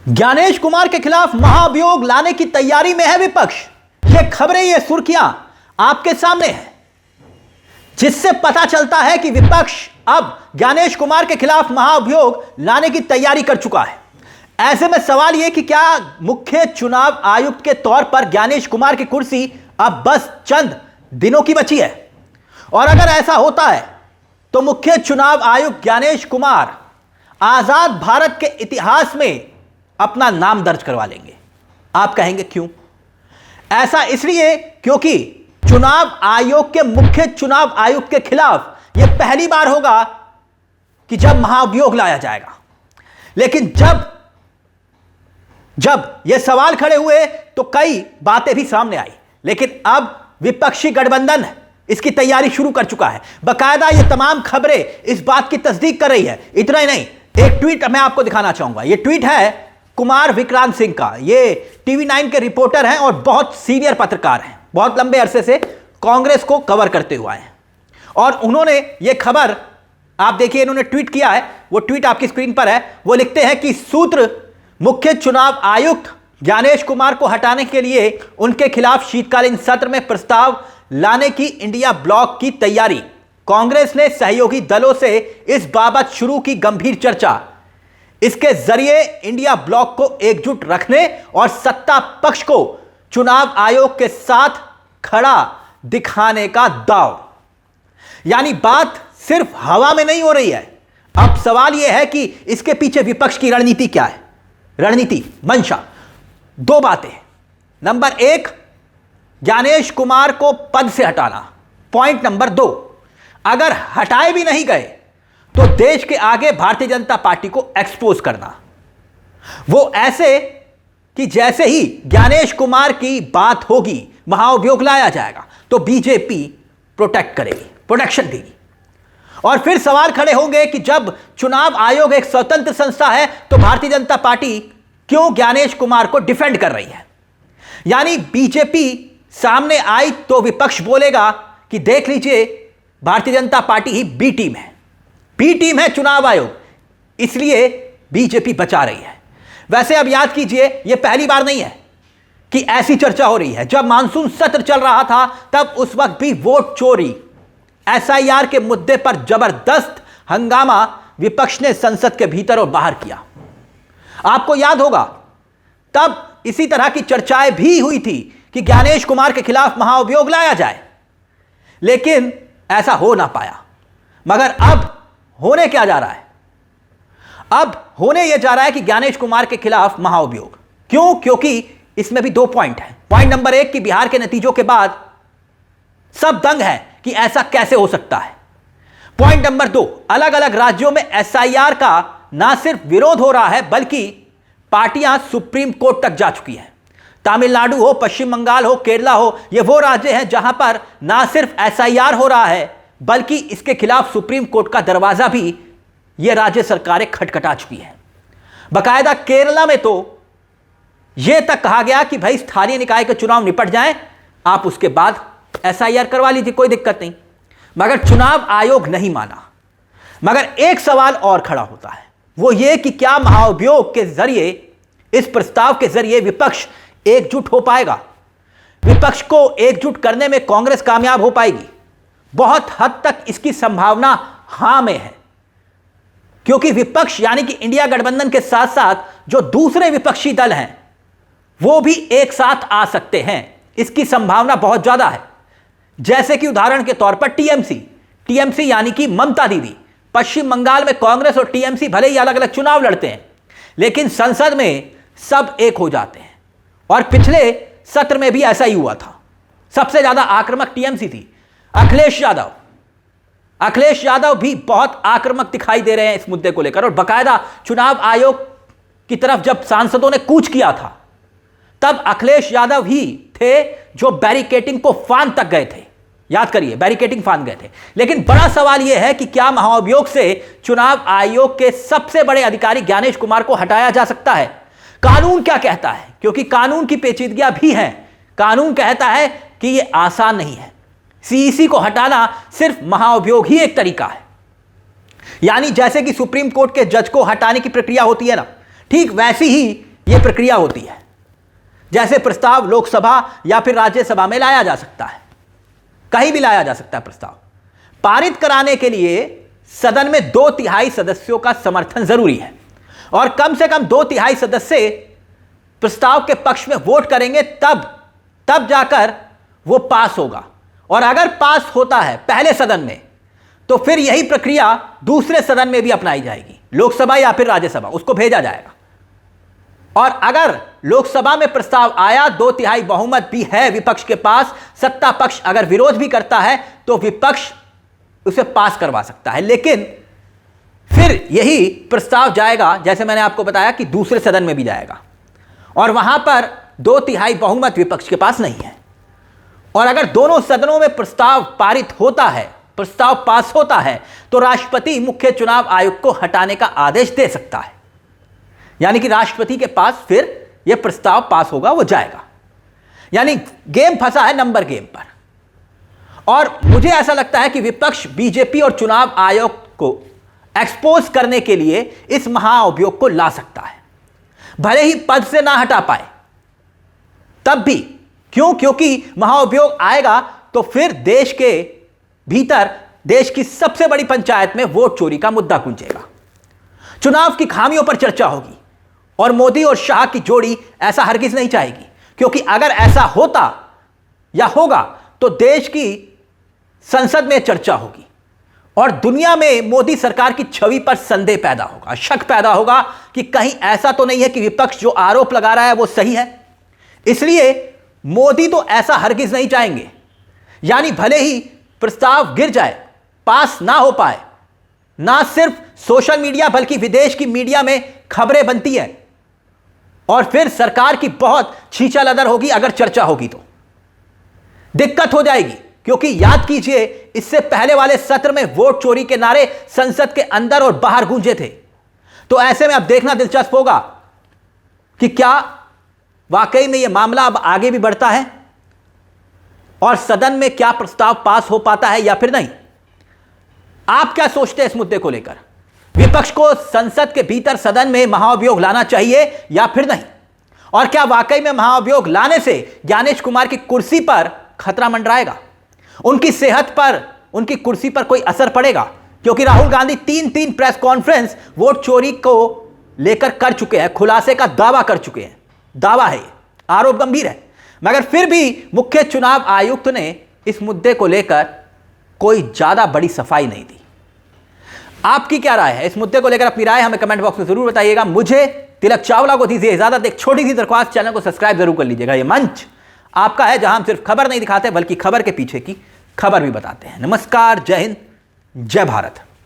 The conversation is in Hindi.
ज्ञानेश कुमार के खिलाफ महाअभियोग लाने की तैयारी में है विपक्ष। ये खबरें, ये सुर्खियां आपके सामने हैं, जिससे पता चलता है कि विपक्ष अब ज्ञानेश कुमार के खिलाफ महाअभियोग लाने की तैयारी कर चुका है। ऐसे में सवाल यह कि क्या मुख्य चुनाव आयुक्त के तौर पर ज्ञानेश कुमार की कुर्सी अब बस चंद दिनों की बची है? और अगर ऐसा होता है तो मुख्य चुनाव आयुक्त ज्ञानेश कुमार आजाद भारत के इतिहास में अपना नाम दर्ज करवा लेंगे। आप कहेंगे क्यों? ऐसा इसलिए क्योंकि चुनाव आयोग के मुख्य चुनाव आयुक्त के खिलाफ यह पहली बार होगा कि जब महाअभियोग लाया जाएगा। लेकिन जब यह सवाल खड़े हुए तो कई बातें भी सामने आई, लेकिन अब विपक्षी गठबंधन इसकी तैयारी शुरू कर चुका है। बकायदा ये तमाम खबरें इस बात की तस्दीक कर रही है। इतना ही नहीं, एक ट्वीट मैं आपको दिखाना चाहूंगा। यह ट्वीट है कुमार विक्रांत सिंह का। ये टीवी 9 के रिपोर्टर हैं और बहुत सीनियर पत्रकार हैं, बहुत लंबे अरसे से कांग्रेस को कवर करते हुए हैं। और उन्होंने ये खबर, आप देखिए, इन्होंने ट्वीट किया है, वो ट्वीट आपकी स्क्रीन पर है। वो लिखते हैं कि सूत्र मुख्य चुनाव आयुक्त ज्ञानेश कुमार को हटाने के लिए उनके खिलाफ शीतकालीन सत्र में प्रस्ताव लाने की इंडिया ब्लॉक की तैयारी। कांग्रेस ने सहयोगी दलों से इस बाबत शुरू की गंभीर चर्चा। इसके जरिए इंडिया ब्लॉक को एकजुट रखने और सत्ता पक्ष को चुनाव आयोग के साथ खड़ा दिखाने का दाव। यानी बात सिर्फ हवा में नहीं हो रही है। अब सवाल यह है कि इसके पीछे विपक्ष की रणनीति क्या है? रणनीति, मंशा, दो बातें। नंबर 1, ज्ञानेश कुमार को पद से हटाना। पॉइंट नंबर 2, अगर हटाए भी नहीं गए तो देश के आगे भारतीय जनता पार्टी को एक्सपोज करना। वो ऐसे कि जैसे ही ज्ञानेश कुमार की बात होगी, महाअभियोग लाया जाएगा, तो बीजेपी प्रोटेक्ट करेगी, प्रोटेक्शन देगी। और फिर सवाल खड़े होंगे कि जब चुनाव आयोग एक स्वतंत्र संस्था है तो भारतीय जनता पार्टी क्यों ज्ञानेश कुमार को डिफेंड कर रही है? यानी बीजेपी सामने आई तो विपक्ष बोलेगा कि देख लीजिए, भारतीय जनता पार्टी ही बी टीम है, बी टीम है चुनाव आयोग, इसलिए बीजेपी बचा रही है। वैसे अब याद कीजिए, यह पहली बार नहीं है कि ऐसी चर्चा हो रही है। जब मानसून सत्र चल रहा था तब उस वक्त भी वोट चोरी, एसआईआर के मुद्दे पर जबरदस्त हंगामा विपक्ष ने संसद के भीतर और बाहर किया। आपको याद होगा, तब इसी तरह की चर्चाएं भी हुई थी कि ज्ञानेश कुमार के खिलाफ महाअभियोग लाया जाए, लेकिन ऐसा हो ना पाया। मगर अब होने क्या जा रहा है? अब होने यह जा रहा है कि ज्ञानेश कुमार के खिलाफ महाअभियोग। क्यों? क्योंकि इसमें भी 2 पॉइंट हैं। पॉइंट नंबर 1 कि बिहार के नतीजों के बाद सब दंग है कि ऐसा कैसे हो सकता है। पॉइंट नंबर 2, अलग अलग राज्यों में एसआईआर का ना सिर्फ विरोध हो रहा है, बल्कि पार्टियां सुप्रीम कोर्ट तक जा चुकी हैं। तमिलनाडु हो, पश्चिम बंगाल हो, केरला हो, ये वो राज्य हैं जहां पर ना सिर्फ एसआईआर हो रहा है, बल्कि इसके खिलाफ सुप्रीम कोर्ट का दरवाजा भी ये राज्य सरकारें खटखटा चुकी हैं। बकायदा केरला में तो यह तक कहा गया कि भाई स्थानीय निकाय के चुनाव निपट जाएं, आप उसके बाद एसआईआर करवा लीजिए, कोई दिक्कत नहीं। मगर चुनाव आयोग नहीं माना। मगर एक सवाल और खड़ा होता है, वो ये कि क्या महाअभियोग के जरिए, इस प्रस्ताव के जरिए विपक्ष एकजुट हो पाएगा? विपक्ष को एकजुट करने में कांग्रेस कामयाब हो पाएगी? बहुत हद तक इसकी संभावना हां में है, क्योंकि विपक्ष यानी कि इंडिया गठबंधन के साथ साथ जो दूसरे विपक्षी दल हैं वो भी एक साथ आ सकते हैं। इसकी संभावना बहुत ज्यादा है। जैसे कि उदाहरण के तौर पर टीएमसी यानी कि ममता दीदी, पश्चिम बंगाल में कांग्रेस और टीएमसी भले ही अलग अलग चुनाव लड़ते हैं, लेकिन संसद में सब एक हो जाते हैं। और पिछले सत्र में भी ऐसा ही हुआ था। सबसे ज्यादा आक्रामक टीएमसी थी। अखिलेश यादव भी बहुत आक्रामक दिखाई दे रहे हैं इस मुद्दे को लेकर। और बाकायदा चुनाव आयोग की तरफ जब सांसदों ने कूच किया था, तब अखिलेश यादव ही थे जो बैरिकेटिंग को फांद तक गए थे। याद करिए, बैरिकेटिंग फांद गए थे। लेकिन बड़ा सवाल यह है कि क्या महाअभियोग से चुनाव आयोग के सबसे बड़े अधिकारी ज्ञानेश कुमार को हटाया जा सकता है? कानून क्या कहता है? क्योंकि कानून की पेचीदगियां भी हैं। कानून कहता है कि यह आसान नहीं है। सीईसी को हटाना सिर्फ महाअभियोग ही एक तरीका है। यानी जैसे कि सुप्रीम कोर्ट के जज को हटाने की प्रक्रिया होती है ना, ठीक वैसी ही यह प्रक्रिया होती है। जैसे प्रस्ताव लोकसभा या फिर राज्यसभा में लाया जा सकता है, कहीं भी लाया जा सकता है प्रस्ताव। पारित कराने के लिए सदन में 2/3 सदस्यों का समर्थन जरूरी है और कम से कम 2/3 सदस्य प्रस्ताव के पक्ष में वोट करेंगे, तब जाकर वो पास होगा। और अगर पास होता है पहले सदन में, तो फिर यही प्रक्रिया दूसरे सदन में भी अपनाई जाएगी, लोकसभा या फिर राज्यसभा, उसको भेजा जाएगा। और अगर लोकसभा में प्रस्ताव आया, 2/3 बहुमत भी है विपक्ष के पास, सत्ता पक्ष अगर विरोध भी करता है तो विपक्ष उसे पास करवा सकता है। लेकिन फिर यही प्रस्ताव जाएगा, जैसे मैंने आपको बताया, कि दूसरे सदन में भी जाएगा और वहां पर 2/3 बहुमत विपक्ष के पास नहीं है। और अगर दोनों सदनों में प्रस्ताव पारित होता है, प्रस्ताव पास होता है, तो राष्ट्रपति मुख्य चुनाव आयुक्त को हटाने का आदेश दे सकता है। यानी कि राष्ट्रपति के पास फिर यह प्रस्ताव पास होगा, वो जाएगा। यानी गेम फंसा है नंबर गेम पर। और मुझे ऐसा लगता है कि विपक्ष बीजेपी और चुनाव आयोग को एक्सपोज करने के लिए इस महाअभियोग को ला सकता है, भले ही पद से ना हटा पाए तब भी। क्यों? क्योंकि महाअभियोग आएगा तो फिर देश के भीतर, देश की सबसे बड़ी पंचायत में वोट चोरी का मुद्दा गूंजेगा, चुनाव की खामियों पर चर्चा होगी और मोदी और शाह की जोड़ी ऐसा हरगिज नहीं चाहेगी। क्योंकि अगर ऐसा होता या होगा तो देश की संसद में चर्चा होगी और दुनिया में मोदी सरकार की छवि पर संदेह पैदा होगा, शक पैदा होगा कि कहीं ऐसा तो नहीं है कि विपक्ष जो आरोप लगा रहा है वो सही है। इसलिए मोदी तो ऐसा हरगिज नहीं चाहेंगे। यानी भले ही प्रस्ताव गिर जाए, पास ना हो पाए, ना सिर्फ सोशल मीडिया बल्कि विदेश की मीडिया में खबरें बनती हैं और फिर सरकार की बहुत छींचा लदर होगी। अगर चर्चा होगी तो दिक्कत हो जाएगी, क्योंकि याद कीजिए इससे पहले वाले सत्र में वोट चोरी के नारे संसद के अंदर और बाहर गूंजे थे। तो ऐसे में अब देखना दिलचस्प होगा कि क्या वाकई में यह मामला अब आगे भी बढ़ता है और सदन में क्या प्रस्ताव पास हो पाता है या फिर नहीं। आप क्या सोचते हैं इस मुद्दे को लेकर? विपक्ष को संसद के भीतर सदन में महाअभियोग लाना चाहिए या फिर नहीं? और क्या वाकई में महाअभियोग लाने से ज्ञानेश कुमार की कुर्सी पर खतरा मंडराएगा, उनकी सेहत पर, उनकी कुर्सी पर कोई असर पड़ेगा? क्योंकि Rahul Gandhi 3 press conference vote चोरी को लेकर कर चुके हैं, खुलासे का दावा कर चुके हैं। दावा है, आरोप गंभीर है, मगर फिर भी मुख्य चुनाव आयुक्त ने इस मुद्दे को लेकर कोई ज्यादा बड़ी सफाई नहीं दी। आपकी क्या राय है इस मुद्दे को लेकर? अपनी राय हमें कमेंट बॉक्स में जरूर बताइएगा। मुझे तिलक चावला को दीजिए इजाजत। एक छोटी सी दरख्वास्त, चैनल को सब्सक्राइब जरूर कर लीजिएगा। यह मंच आपका है जहां हम सिर्फ खबर नहीं दिखाते बल्कि खबर के पीछे की खबर भी बताते हैं। नमस्कार, जय हिंद, जय भारत।